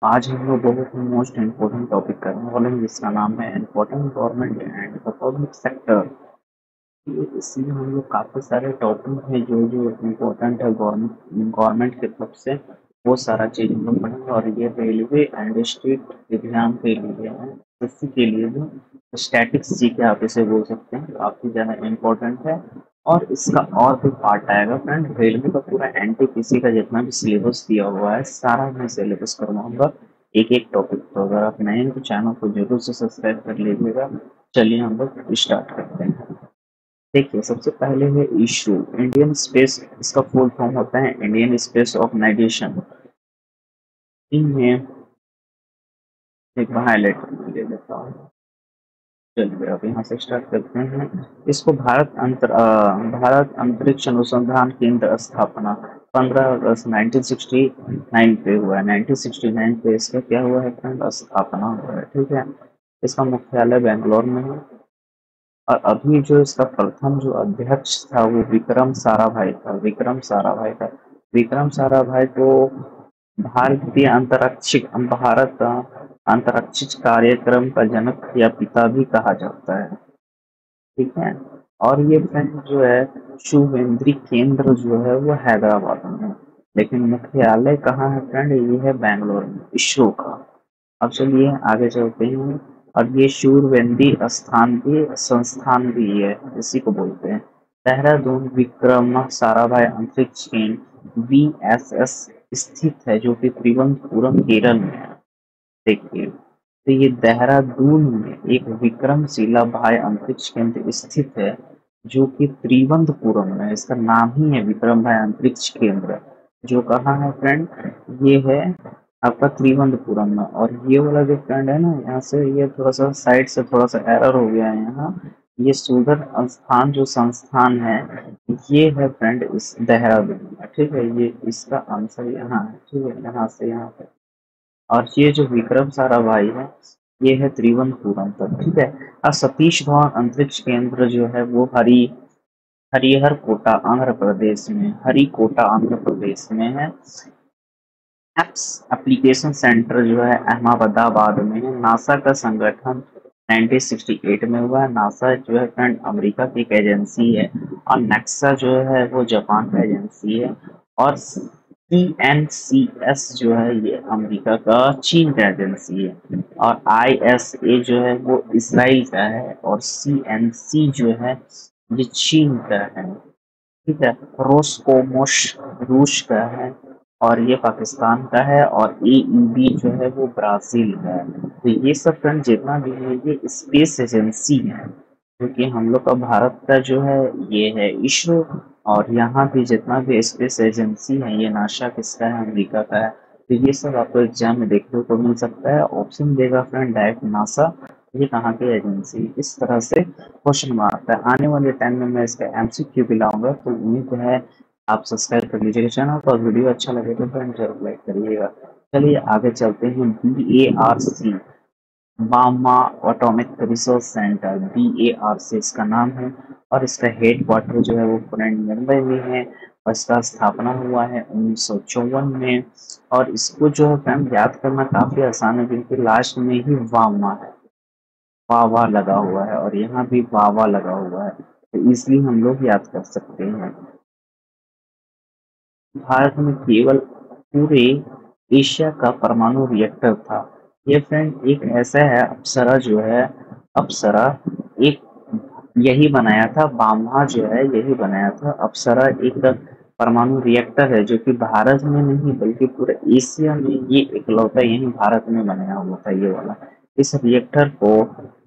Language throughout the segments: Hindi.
आज हम लोग बहुत ही मोस्ट इम्पोर्टेंट टॉपिक करने वाले हैं जिसका नाम है important government and the public sector. इसमें हम लोग काफ़ी सारे टॉपिक हैं जो जो इम्पोर्टेंट है गवर्नमेंट की तरफ से वो सारा चीज़ हम लोग पढ़ेंगे। और ये रेलवे एंड स्टेट एग्जाम के लिए है, एसएससी के लिए भी स्टैटिक्स जी के आप इसे बोल सकते हैं, काफ़ी ज़्यादा इम्पोर्टेंट है। और इसका और भी पार्ट आएगा फ्रेंड, रेलवे का पूरा एनटीपीसी का जितना भी सिलेबस दिया हुआ है सारा मैं सिलेबस करवाऊंगा एक एक टॉपिक। तो अगर आप नए हैं तो चैनल को जरूर से सब्सक्राइब कर लीजिएगा। चलिए हम लोग स्टार्ट करते हैं। देखिए, सबसे पहले है इशू इंडियन स्पेस। इसका फुल फॉर्म होता है इंडियन स्पेस ऑर्गेनाइजेशन। इनमें एक हाईलाइट ले लेता हूँ। चलिए अब यहाँ से स्टार्ट करते हैं। इसको भारत अंतरिक्ष अनुसंधान केंद्र स्थापना 15 अगस्त 1969 पे हुआ है। 1969 पे इसका क्या हुआ है फ्रेंड, स्थापना हुआ है। ठीक है, इसका मुख्यालय बेंगलोर में है। और अभी जो इसका प्रथम जो अध्यक्ष था वो विक्रम साराभाई था। विक्रम साराभाई को भारत अंतरिक्ष कार्यक्रम का जनक या पिता भी कहा जाता है। ठीक है, और ये फ्रेंड जो है शुवेंद्री केंद्र जो है वो हैदराबाद में है, लेकिन मुख्यालय कहाँ है फ्रेंड, ये है बेंगलोर में, इसरो का। अब चलिए आगे चलते हैं। और ये शूरवेंदी संस्थान भी है, इसी को बोलते हैं। देहरादून विक्रम साराभाई अंतरिक्ष केंद्र VSS स्थित है, जो कि त्रिवेंद्रपुरम केरल में है। देखिए, तो ये देहरादून में एक विक्रमशिला भाई अंतरिक्ष केंद्र स्थित है, जो कि त्रिवेंद्रपुरम में है। इसका नाम ही है विक्रम भाई अंतरिक्ष केंद्र, जो कहाँ है फ्रेंड, ये है आपका त्रिवेंद्रपुरम में। और ये वाला जो फ्रेंड है ना, यहाँ से ये थोड़ा सा साइड से थोड़ा सा एरर हो गया है यहाँ। ये सुदर्शन स्थान जो संस्थान है ये है फ्रेंड इस देहरादून में। ठीक है, ये इसका आंसर यहाँ है। ठीक है, यहाँ से यहाँ पे। और ये जो विक्रम साराभाई है ये है त्रिवेंद्रपुरम तक। ठीक है, और सतीश धवन अंतरिक्ष केंद्र जो है वो हरिकोटा आंध्र प्रदेश में है। एप्स एप्लीकेशन सेंटर जो है अहमदाबाद में है। नासा का संगठन 1968 में हुआ है। नासा जो है फ्रेंड अमेरिका की एक एजेंसी है, और नेक्सा जो है वो जापान का एजेंसी है। और CNCS जो है ये अमेरिका का चीन का एजेंसी है। और ISA जो है वो इसराइल का है। और CNC जो है ये चीन का है। ठीक है, रोस्कोमोस रूस का है, और ये पाकिस्तान का है। और AEB जो है वो ब्राजील का है। तो ये सब फ्रेंड जितना भी है ये स्पेस एजेंसी है, क्योंकि हम लोग का भारत का जो है ये है इसरो। और यहाँ भी जितना भी स्पेस एजेंसी है ये नासा किसका है, अमेरिका का है। तो ये सब आपको एग्जाम में देखने को मिल सकता है। ऑप्शन देगा फ्रेंड डायरेक्ट नासा, ये कहाँ की एजेंसी, इस तरह से क्वेश्चन मारता है। आने वाले टाइम में मैं इसका MCQ भी लाऊंगा, तो उम्मीद है आप सब्सक्राइब कर लीजिएगा चैनल को। और वीडियो अच्छा लगे तो फ्रेंड जरूर लाइक करिएगा। चलिए आगे चलते हैं। BARC बामा एटॉमिक रिसर्च सेंटर, BARC इसका नाम है। और इसका हेड क्वार्टर जो है वो फ्रेंड मुंबई में है। और इसका स्थापना हुआ है 1954 में। और इसको जो है फ्रेंड याद करना काफी आसान है, क्योंकि लास्ट में ही वामा है, वावा लगा हुआ है, और यहाँ भी वावा लगा हुआ है, तो इसलिए हम लोग याद कर सकते हैं। भारत में केवल पूरे एशिया का परमाणु रिएक्टर था। ये फ्रेंड एक ऐसा है, अप्सरा जो है, अप्सरा एक यही बनाया था। बामहा जो है यही बनाया था। अप्सरा एक परमाणु रिएक्टर है जो कि भारत में नहीं बल्कि पूरे एशिया में ये इकलौता यही भारत में बनाया हुआ था, ये वाला। इस रिएक्टर को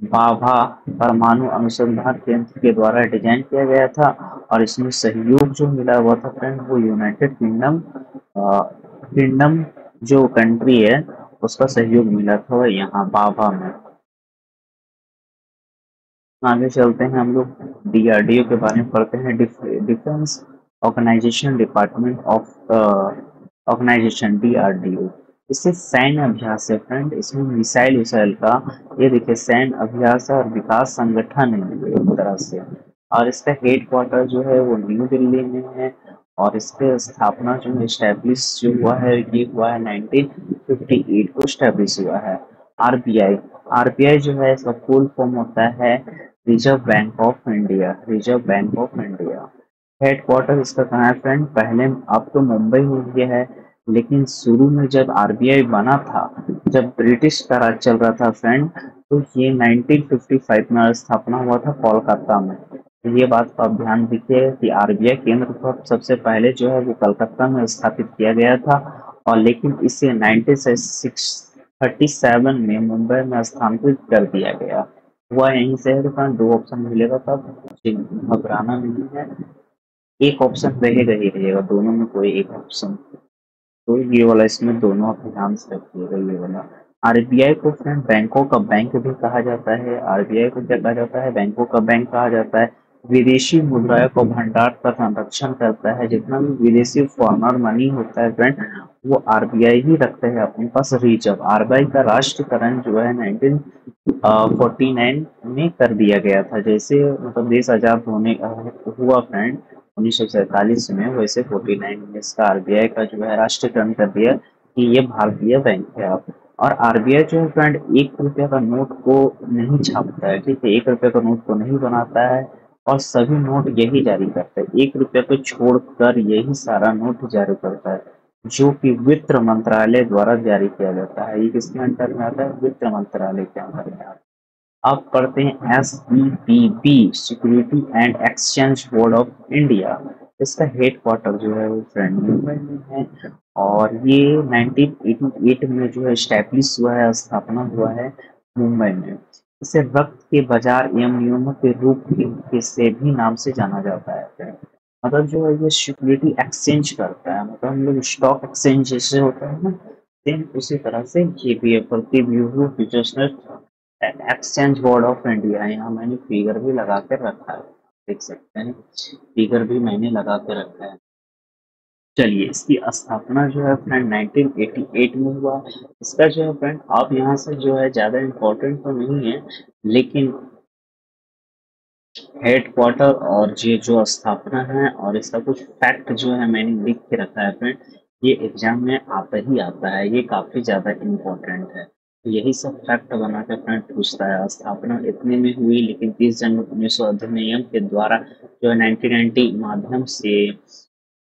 बाभा परमाणु अनुसंधान केंद्र के द्वारा डिजाइन किया गया था। और इसमें सहयोग जो मिला हुआ था फ्रेंड वो यूनाइटेड किंगडम जो कंट्री है उसका सहयोग मिला था यहाँ बाभा में। आगे चलते हैं हम लोग, DRDO के बारे में पढ़ते हैं। Defence organisation department of organisation, DRDO। इससे सैन्य अभ्यास है फ्रेंड, इसमें मिसाइल विसाइल का ये देखिए सैन्य अभ्यास और विकास संगठन है ये एक तरह से। और इसका हेड क्वार्टर जो है वो न्यू दिल्ली में है। और इसके स्थापना जो स्टैब्लिश जो हुआ है ये हुआ है 1958 को स्टैब्लिश हुआ है। आरबीआई, आरबीआई जो है इसका फुल फॉर्म होता है reserve bank of India, reserve bank of India. Headquarter इसका कहाँ है फ्रेंड? पहले अब तो मुंबई में ये है, लेकिन शुरू में जब आरबीआई बना था, जब ब्रिटिश का राज चल रहा था फ्रेंड, तो ये 1955 में स्थापना हुआ था कोलकाता में। तो ये बात को आप ध्यान दीजिए कि आरबीआई केंद्र को सबसे पहले जो है वो कलकत्ता में स्थापित किया गया था, और लेकिन इसे 1937 में मुंबई में स्थानांतरित कर दिया गया। हुआ यहीं से है, तो फ्रेंड दो ऑप्शन मिलेगा, तब घबराना नहीं है, एक ऑप्शन रहेगा ही रहेगा, दोनों में कोई एक ऑप्शन। तो ये वाला इसमें दोनों आप ध्यान से रखिएगा ये वाला। आरबीआई को फ्रेंड बैंकों का बैंक भी कहा जाता है। आरबीआई को क्या कहा जाता है? बैंकों का बैंक कहा जाता है। विदेशी मुद्राओं को भंडार का संरक्षण करता है। जितना भी विदेशी फॉरेनर मनी होता है फ्रेंड, वो आरबीआई ही रखते हैं अपने पास रिजर्व। आरबीआई का राष्ट्रीयकरण जो है 1949 में कर दिया गया था। जैसे मतलब देश आजाद होने हुआ फ्रेंड 1947 में, वैसे 49 में इसका आरबीआई का जो है राष्ट्रीयकरण कर दिया कि ये भारतीय बैंक है अब। और आरबीआई जो है फ्रेंड 1 रुपया का नोट को नहीं छापता है, ठीक है, 1 रुपया का नोट को नहीं बनाता है, और सभी नोट यही जारी करता है। 1 रुपया को छोड़कर यही सारा नोट जारी करता है, जो कि वित्त मंत्रालय द्वारा जारी किया जाता है। ये किसके अंडर में आता है? वित्त मंत्रालय के अंदर में आता है। अब पढ़ते हैं SEBB, security and exchange board of India. इसका हेडक्वार्टर जो है वो फ्रेंड मुंबई में है, और ये 1988 में जो है स्टैब्लिश हुआ है, स्थापना हुआ है मुंबई में। इसे रक्त के बाजार एवं नियमों के रूप के से भी नाम से जाना जाता है friend। मतलब जो है ये सिक्योरिटी एक्सचेंज करता है, मतलब हम लोग स्टॉक एक्सचेंज जैसे होता है ना, सेम उसी तरह से ये भी है। प्रतिव्यूह futures exchange board of India, यहाँ मैंने फिगर भी लगा के रखा है, देख सकते हैं, फिगर भी मैंने लगा के रखा है। चलिए, इसकी स्थापना जो है फ्रेंड 1988 में हुआ। इसका जो है फ्रेंड आप यहाँ से जो है ज़्यादा इम्पोर्टेंट तो नहीं है, लेकिन हेडक्वार्टर और ये जो स्थापना है और इसका कुछ फैक्ट जो है मैंने लिख के रखा है फ्रेंड, ये एग्जाम में आता ही आता है, ये काफ़ी ज़्यादा इम्पोर्टेंट है। यही सब फैक्ट बना के फ्रेंड पूछता है। स्थापना इतने में हुई, लेकिन 30 जनवरी 1900 अधिनियम के द्वारा जो है 1990 माध्यम से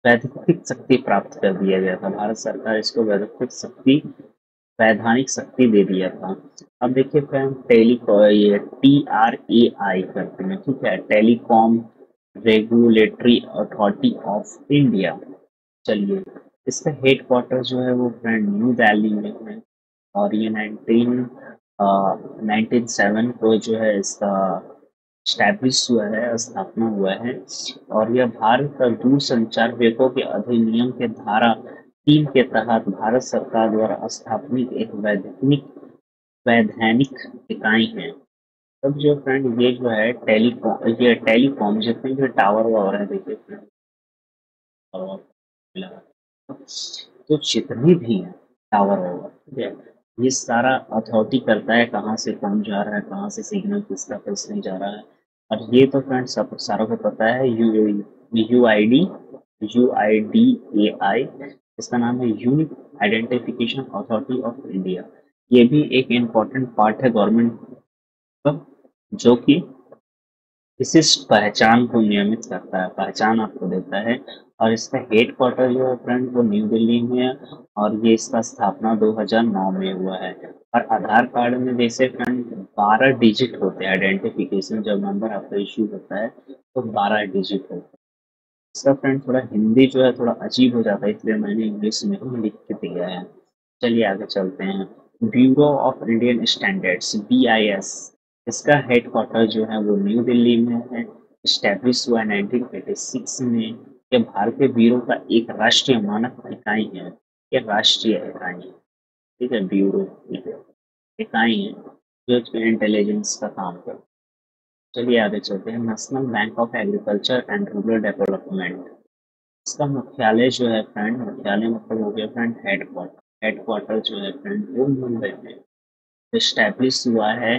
वैधानिक शक्ति प्राप्त कर दिया गया था। भारत सरकार इसको वैधानिक शक्ति दे दिया था। अब देखिए फ्रेंड, ये TRAI करते हैं, ठीक है, telecom regulatory authority of India. चलिए, इसका हेडक्वार्टर जो है वो फ्रेंड न्यू दिल्ली में है, और ये 1907 को जो है इसका स्टैब्लिश हुआ है, स्थापना हुआ है। और यह भारत का दूरसंचार वेको के अधिनियम के धारा 3 के तहत भारत सरकार द्वारा स्थापित एक वैधानिक इकाई है। तब जो फ्रेंड ये जो है टेलीकॉम जितने भी टावर वावर है, देखिए फ्रेंड, तो जितने भी हैं टावर वावर, ठीक है, ये सारा अथॉरिटी करता है कहाँ से कौन जा रहा है, कहाँ से सिग्नल किसका किस नहीं जा रहा है। और ये तो फ्रेंड सब सारा को पता है। UIDAI, इसका नाम है unique identification authority of India. ये भी एक इम्पोर्टेंट पार्ट है गवर्नमेंट का, जो कि विशिष्ट पहचान को नियमित करता है, पहचान आपको देता है। और इसका हेडक्वार्टर जो है फ्रेंड वो न्यू दिल्ली में है, और ये इसका स्थापना 2009 में हुआ है। और आधार कार्ड में जैसे फ्रेंड 12 डिजिट होते हैं आइडेंटिफिकेशन, जब नंबर आपका इश्यू होता है तो 12 डिजिट होते हैं। इसका फ्रेंड थोड़ा हिंदी जो है थोड़ा अजीब हो जाता है, इसलिए मैंने इंग्लिश में ही लिख के दिया है। चलिए आगे चलते हैं। Bureau of Indian standards, BIS, इसका हेडक्वार्टर जो है वो न्यू दिल्ली में है। स्टैब्लिश हुआ 1986 में। यह भारतीय ब्यूरो का एक राष्ट्रीय मानक इकाई है, यह राष्ट्रीय इकाई है, ठीक है, ब्यूरो इकाई है जो इंटेलिजेंस का काम करता है। चलिए आगे चलते हैं। National bank of agriculture and rural development, इसका मुख्यालय जो है फ्रेंड, मुख्यालय मतलब हो गया फ्रेंड हेडक्वार्टर, हेडक्वार्टर जो है फ्रेंड वो मुंबई में स्टैब्लिश हुआ है।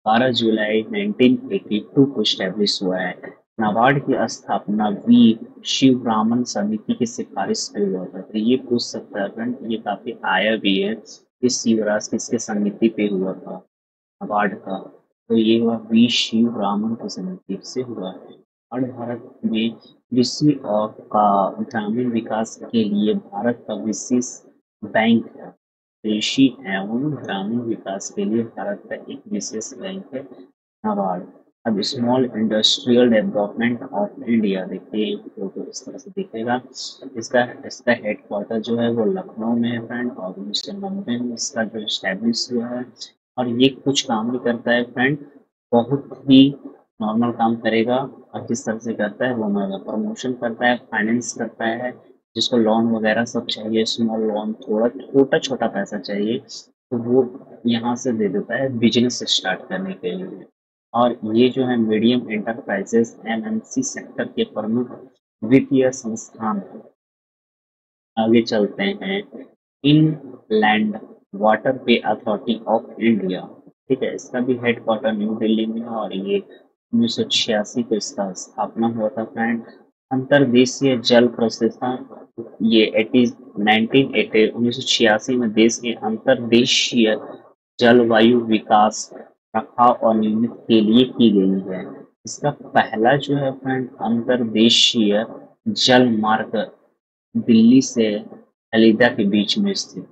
12 जुलाई 1982 को स्टैब्लिश हुआ है। नाबार्ड की स्थापना वी शिवरामन समिति की सिफारिश पे हुआ था। तो ये पूछ सकता है फ्रेंड, ये काफी आया भी है कि शिवराज किसके समिति पे हुआ था नाबार्ड का। तो ये हुआ वी शिवरामन की समिति से हुआ है। और भारत में कृषि और का ग्रामीण विकास के लिए भारत का विशेष बैंक है। कृषि एवं ग्रामीण विकास के लिए भारत का एक विशेष बैंक है नाबार्ड। अब small industrial development of India, देखिए फोटो इस तरह से दिखेगा। इसका इसका हेडक्वार्टर जो है वो लखनऊ में है फ्रेंड, और 1990 में इसका जो स्टैब्लिश हुआ है। और ये कुछ काम भी करता है फ्रेंड, बहुत ही नॉर्मल काम करेगा। और किस तरह से करता है वो मैं प्रमोशन करता है, फाइनेंस करता है, जिसको लोन वगैरह सब चाहिए, स्मॉल लोन, थोड़ा छोटा छोटा पैसा चाहिए तो वो यहाँ से दे देता है बिजनेस स्टार्ट करने के लिए। और ये जो है मीडियम एंटरप्राइजेस एमएनसी सेक्टर के प्रमुख वित्तीय संस्थान हैं। आगे चलते हैं, inland water way authority of India. ठीक है, इसका भी हेडक्वार्टर न्यू दिल्ली में है, और ये 1986 को इसका स्थापना हुआ था फ्रेंड। अंतर्देशीय जल प्रशासन, ये 1986 में देश के अंतर्देशीय जलवायु विकास, रखाव और नियमित के लिए की गई है। इसका पहला जो है फ्रेंड अंतर्देशीय जल मार्ग दिल्ली से अलीगढ़ के बीच में स्थित।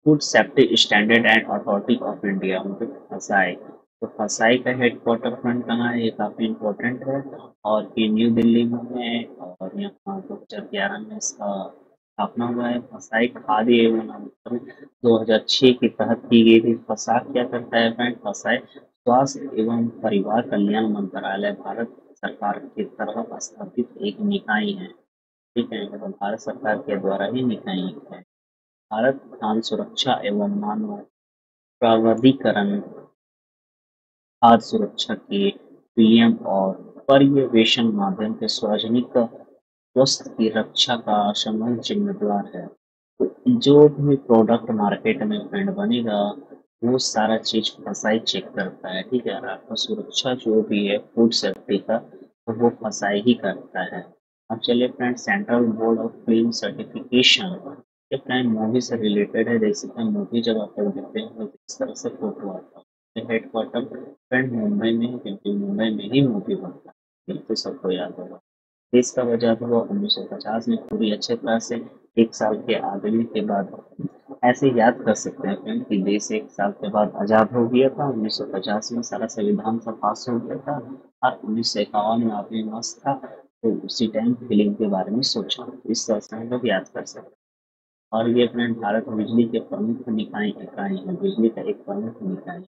Food safety standard and authority of India, मतलब फसाई। तो फसाई का हेडक्वार्टर फ्रंट कहाँ है, ये काफी इम्पोर्टेंट है। और ये न्यू दिल्ली में है, और यहाँ 2011 में इसका स्थापना हुआ है। फसाई खाद्य एवं आपूर्ति 2006 के तहत की गई थी। फसा क्या करता है फ्रेंड, फसाई स्वास्थ्य एवं परिवार कल्याण मंत्रालय भारत सरकार की तरफ स्थापित एक निकाय है। ठीक है, मतलब भारत सरकार के द्वारा ही निकाय है। भारत खाद्य सुरक्षा एवं मानव प्राधिकरण खाद्य सुरक्षा के विलियम और पर्यवेक्षण माध्यम से सार्वजनिक स्वास्थ्य की रक्षा का समग्र जिम्मेदार है। तो जो भी प्रोडक्ट मार्केट में फ्रेंड बनेगा वो सारा चीज फसाई चेक करता है। ठीक है, आपका सुरक्षा जो भी है फूड सेफ्टी का, तो वो फसाई ही करता है। अब चलिए friend, central board of film certification, ये फ्रेंड मूवी से रिलेटेड है। देख सकते हैं मूवी जब आप लोग देखते हैं तो इस तरह से फोटो आता है। हेडक्वार्टर फ्रेंड मुंबई में है, क्योंकि मुंबई में ही मूवी बनता है, बिल्कुल सबको याद होगा। देश कब आजाद हुआ, 1950 में। पूरी अच्छे तरह से एक साल के आदमी के बाद ऐसे याद कर सकते हैं फ्रेंड कि देश एक साल के बाद आजाद हो गया था। 1950 में सारा संविधान सब पास हो गया था, और 1951 में आदमी मस्त था, तो उसी टाइम फिल्म के बारे में सोचा। इस तरह से हम लोग याद कर सकते हैं। और ये फ्रेंड भारत बिजली के प्रमुख निकाय इकाई है, बिजली का एक प्रमुख निकाय।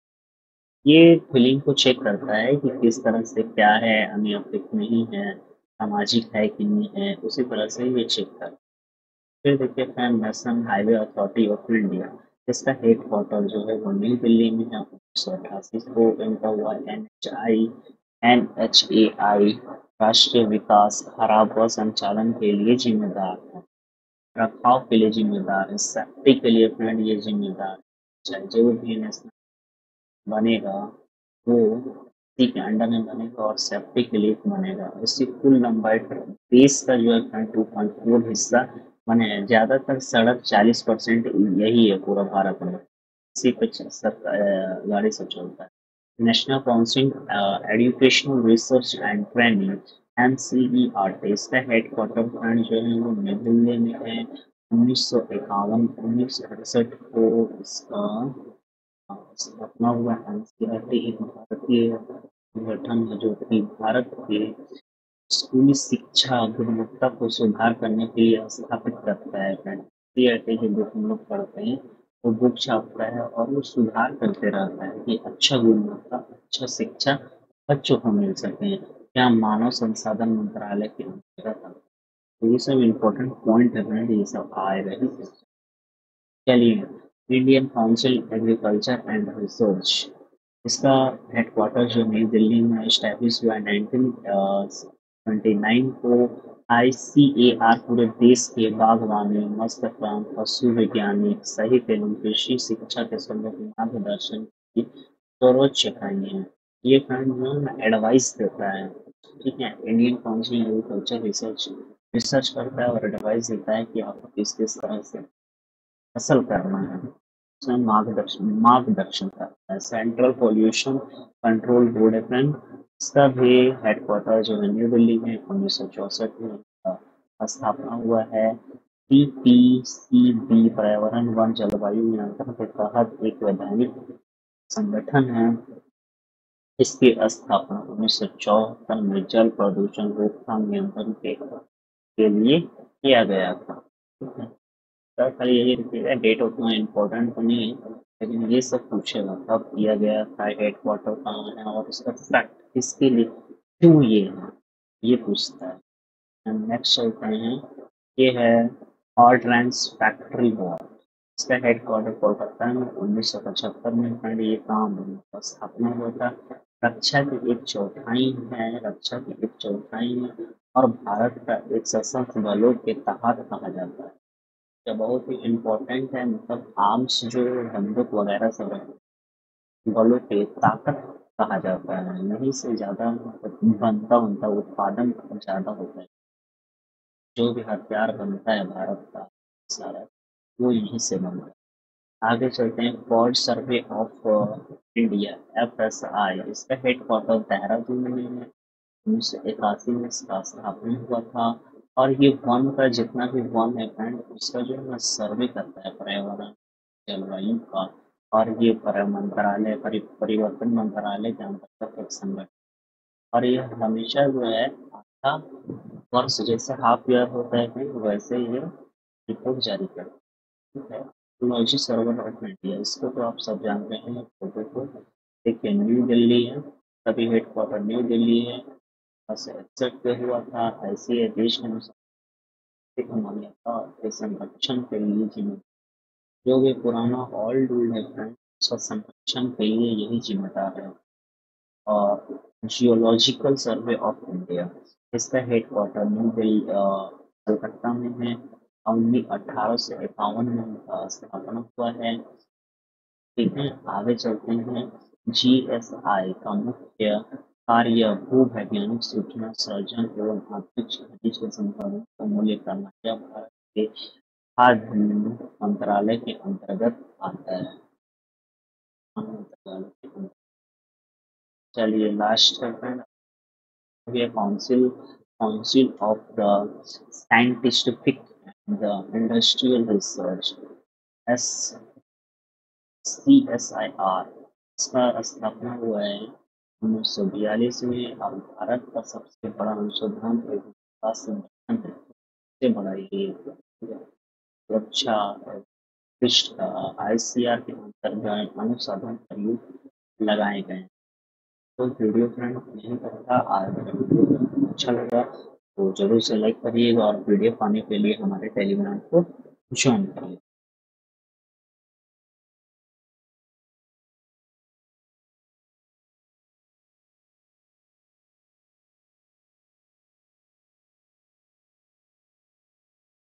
ये फिल्म को चेक करता है कि किस तरह से क्या है, अनियमित नहीं है, सामाजिक है कि नहीं है, उसी तरह से ये चेक करता है। फिर देखिए friend, national highway authority of India, इसका हेडक्वार्टर जो है वो न्यू दिल्ली में है। 1988 को इनका हुआ NHAI राष्ट्रीय विकास खराब व संचालन के लिए जिम्मेदार है, रखाव के लिए जिम्मेदार है, सेफ्टी के लिए फ्रेंड ये जिम्मेदार है। चाहे जो भी नेशनल बनेगा वो इसी के अंडर में बनेगा, और सेफ्टी के लिए बनेगा। इसकी कुल लंबाई देश का जो है 2.4 हिस्सा बने हैं। ज्यादातर सड़क 40% यही है पूरा भारत में, इसी पे गाड़ी सब चलता है। National council educational research and training NCERT, इसका हेडक्वार्टर फ्रेंड जो है वो नई दिल्ली में है। 1968 को इसका स्थापना हुआ। एनसीईआरटी एक भारतीय संगठन है जो कि भारत के स्कूली शिक्षा गुणवत्ता को सुधार करने के लिए स्थापित करता है। एनसीईआरटी की बुक हम लोग पढ़ते हैं, वो बुक छापता है और वो सुधार करते रहता है कि अच्छा गुणवत्ता, अच्छा शिक्षा बच्चों को मिल सके। क्या मानव संसाधन मंत्रालय के अंतर्गत आता है। तो ये सब इम्पोर्टेंट पॉइंट है फ्रेंड, ये सब आए रहे। चलिए, Indian council agriculture and research, इसका हेडक्वार्टर जो नई दिल्ली में इस्टेब्लिश हुआ 1929 को। ICAR पूरे देश के बागवानी, मत्स्य पालन, पशु वैज्ञानिक सहित एवं कृषि शिक्षा के संबंध में मार्गदर्शन की सर्वोच्च इकाई है। ये फ्रेंड जो है ना एडवाइस देता है, ठीक है। Indian council agriculture research research करता है और एडवाइस देता है कि आपको किस किस तरह से फसल करना है। उसमें मार्गदर्शन करता है। सेंट्रल पोल्यूशन कंट्रोल बोर्ड है फ्रेंड, इसका भी हेडक्वार्टर जो है न्यू दिल्ली में 1964 में इसका स्थापना हुआ है। टीपीसीबी पर्यावरण वन जलवायु नियंत्रण के तहत एक वैधानिक संगठन है। इसकी स्थापना 1974 में जल प्रदूषण रोकथाम नियंत्रण के लिए किया गया था। ठीक है, सर खाली यही लिखिएगा, डेट उतना इम्पोर्टेंट तो नहीं है, लेकिन ये सब पूछेगा कब किया गया था, हेडक्वार्टर कहाँ है और इसका फैक्ट इसके लिए क्यों ये है, ये पूछता है। नेक्स्ट चलते हैं, ये है ऑर्डिनेंस फैक्ट्री बोर्ड। इसका हेडक्वार्टर कोलकाता में 1975 में फ्रेंड ये काम का स्थापना हुआ था। रक्षा की एक चौथाई में और भारत का एक सशस्त्र बलों के तहत कहा जाता है। ये बहुत ही इम्पोर्टेंट है, मतलब आर्म्स जो बंदूक वगैरह सब है, बलों के ताकत कहा जाता है। यहीं से ज़्यादा मतलब बनता उत्पादन ज़्यादा होता है। जो भी हथियार बनता है भारत का सारा, वो यहीं से बनता है। आगे चलते हैं, ford survey of India FSI, इसका हेडक्वार्टर देहरादून में है। 1981 में इसका स्थापना हुआ था। और ये वन का जितना भी वन है फ्रेंड, उसका जो है ना सर्वे करता है पर्यावरण जलवायु का। और ये परिवर्तन मंत्रालय के अंतर्गत एक संगठन, और ये हमेशा जो है आधा वर्ष जैसे हाफ ईयर होता है फिर वैसे ये रिपोर्ट जारी करता है। ठीक है, टेक्नोलॉजी सर्वर ऑफ इंडिया, इसको तो आप सब जानते हैं फोटो को। देखिए न्यू दिल्ली है, तभी हेडक्वार्टर न्यू दिल्ली है। बस एक्सेप्ट पे हुआ था, ऐसे ही देश के अनुसार मान्यता के संरक्षण के लिए जिम्मेदार, जो भी पुराना ओल्ड है फ्रेंड, उसका संरक्षण के लिए यही जिम्मेदार है। और जियोलॉजिकल सर्वे ऑफ इंडिया, इसका हेडक्वार्टर न्यू दिल्ली कलकत्ता में है। 1851 में इनका स्थापना हुआ है। ठीक है, आगे चलते हैं। GSI का मुख्य कार्य भू वैज्ञानिक सूचना सर्जन एवं अंतरिक्ष खनिज के संसाधनों का मूल्य करना, यह भारत के खाद्य मंत्रालय के अंतर्गत आता है। चलिए लास्ट करते हैं, ये council of the scientific and the industrial research CSIR, इसका स्थापना हुआ है 1942 में और भारत का सबसे बड़ा अनुसंधान एवं विकास संगठन है। सबसे बड़ा ये सुरक्षा पृष्ठ ICR के अंतर्गत अनुसंधान प्रयोग लगाए गए हैं। तो वीडियो फ्रेंड यही तक था। आज का वीडियो अच्छा लगा तो जरूर से लाइक करिएगा और वीडियो पाने के लिए हमारे टेलीग्राम को ज्वाइन करिए।